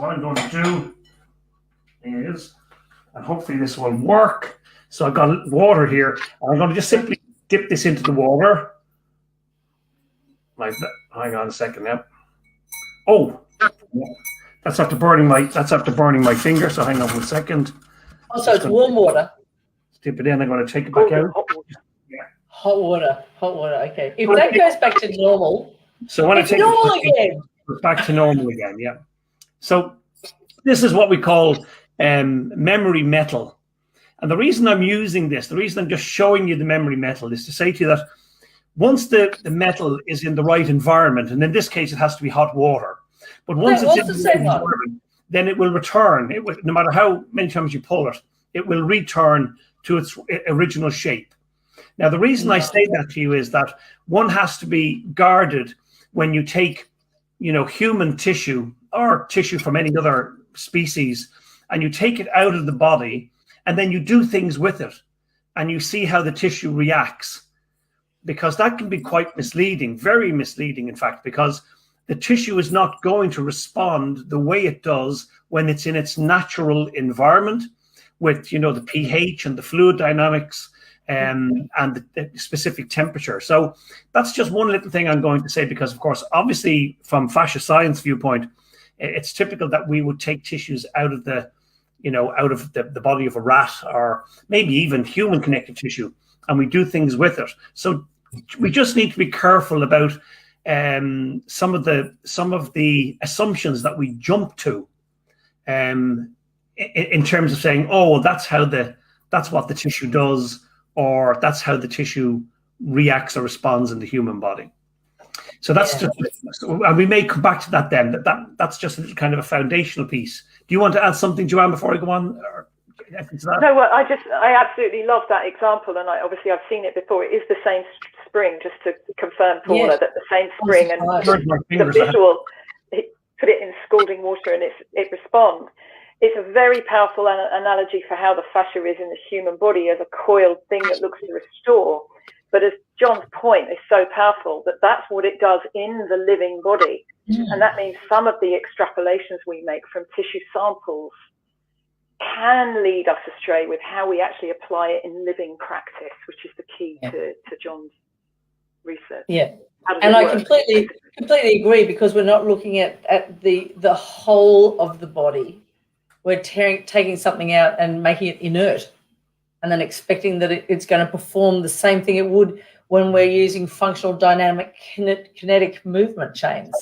what I'm going to do is, and hopefully this will work. So I've got water here. I'm going to just simply dip this into the water. Like that. Hang on a second now. Oh, that's after burning my finger. So hang on 1 second. Oh, so it's warm water. Dip it in. I'm going to take it back out. Hot water. Okay. If that goes back to normal, so when it's normal again. Back to normal again. Yeah. So this is what we call memory metal. And the reason I'm using this, the reason I'm just showing you the memory metal is to say to you that once the metal is in the right environment, and in this case it has to be hot water, but once it's in the right environment, then it will return. It will, no matter how many times you pull it, it will return to its original shape. Now, the reason I say that to you is that one has to be guarded when you take, human tissue or tissue from any other species, and you take it out of the body, and then you do things with it, and you see how the tissue reacts. Because that can be quite misleading, very misleading, in fact, because the tissue is not going to respond the way it does when it's in its natural environment with, the pH and the fluid dynamics and the specific temperature. So that's just one little thing I'm going to say, because, of course, obviously, from fascia science viewpoint, it's typical that we would take tissues out of the body of a rat or maybe even human connective tissue, and we do things with it. So we just need to be careful about some of the assumptions that we jump to in terms of saying, oh, well, that's what the tissue does, or that's how the tissue reacts or responds in the human body. So that's just, and we may come back to that then. That's just a kind of a foundational piece. Do you want to add something, Joanne, before I go on? No, well, I absolutely love that example, and obviously I've seen it before. It is the same spring, just to confirm, Paula, that the same spring, and the visual, put it in scalding water and it responds. It's a very powerful analogy for how the fascia is in the human body as a coiled thing that looks to restore. But as John's point is so powerful, that's what it does in the living body. And that means some of the extrapolations we make from tissue samples can lead us astray with how we actually apply it in living practice, which is the key to John's research. Yeah, and I completely agree, because we're not looking at the whole of the body. We're taking something out and making it inert, and then expecting that it's going to perform the same thing it would when we're using functional dynamic kinetic movement chains.